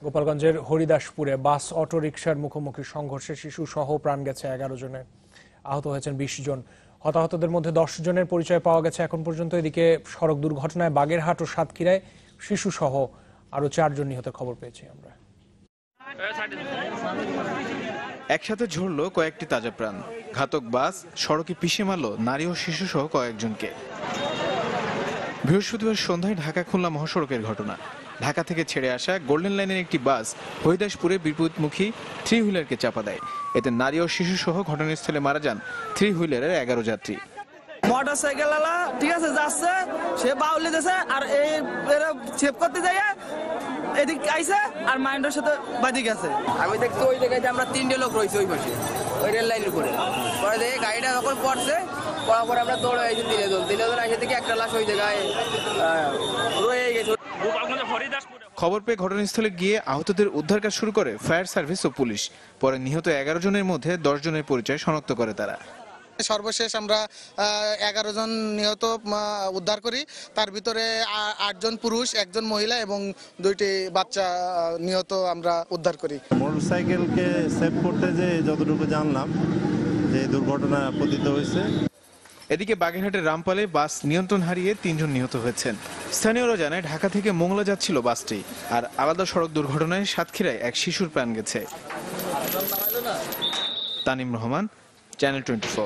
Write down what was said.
গোপালগঞ্জের হরিদাসপুরে বাস অটোরিকশার মুখোমুখি সংঘর্ষে শিশু সহ প্রাণ গেছে 11 জনের, আহত হয়েছেন 20 জন। হতাহতদের মধ্যে 10 জনের পরিচয় পাওয়া গেছে এখন পর্যন্ত। এদিকে সড়ক দুর্ঘটনায় বাগেরহাট ও সাতক্ষীরায় শিশু সহ আরো 4 জন নিহতের খবর পেয়েছি আমরা। একসাথে ঝরল কয়েকটি তাজা প্রাণ। ঘাতক বাস সড়কে পিষে মারল নারী ও শিশু সহ কয়েকজনকে। বৃহস্পতিবার সন্ধ্যায় ঢাকা খুলনা মহাসড়কের ঘটনা। ঢাকা থেকে ছেড়ে আসা গোল্ডেন লাইনের একটি বাস হরিদাসপুরে বিপরীতমুখী থ্রি হুইলারকে চাপা দেয়। এতে নারী ও শিশু সহ ঘটনাস্থলে মারা যান থ্রি হুইলারের 11 যাত্রী। মোটরসাইকেল ঠিক আছে যাচ্ছে, সে বাউলি দিয়েছে আর এই চেপ করতে যাই এদিক আইছে আর মাইন্ডের সাথে বাদি গেছে। আমি দেখছি ওই জায়গায় আমরা 3টে লোক রয়েছে ওই পাশে ওই রেল লাইনের উপরে। পরে দেখে গাড়িটা যখন পড়ছে, পড়ার পরে আমরা দৌড়ে আইছি দিলেদল এসে থেকে একটা লাশ ওই জায়গায় রয়ে গেছে। খবর পেয়ে ঘটনাস্থলে গিয়ে আহতদের উদ্ধার কাজ শুরু করে ফায়ার সার্ভিস ও পুলিশ। পরে নিহত 11 জনের মধ্যে 10 জনের পরিচয় শনাক্ত করে তারা। সর্বশেষ আমরা 11 জন নিহত উদ্ধার করি। তার ভিতরে 8 জন পুরুষ, 1 জন মহিলা এবং 2টি বাচ্চা নিহত আমরা উদ্ধার করি। মোটরসাইকেলকে সেভ করতে যে যতটুকু জানলাম যে দুর্ঘটনা পতিত হয়েছে। এদিকে বাগেরহাটের রামপালে বাস নিয়ন্ত্রণ হারিয়ে 3 জন নিহত হয়েছেন। স্থানীয়রা জানায় ঢাকা থেকে মোংলা যাচ্ছিল বাসটি। আর আলাদা সড়ক দুর্ঘটনায় সাতক্ষীরায় এক শিশুর প্রাণ গেছে। তানিম রহমান, চ্যানেল 24।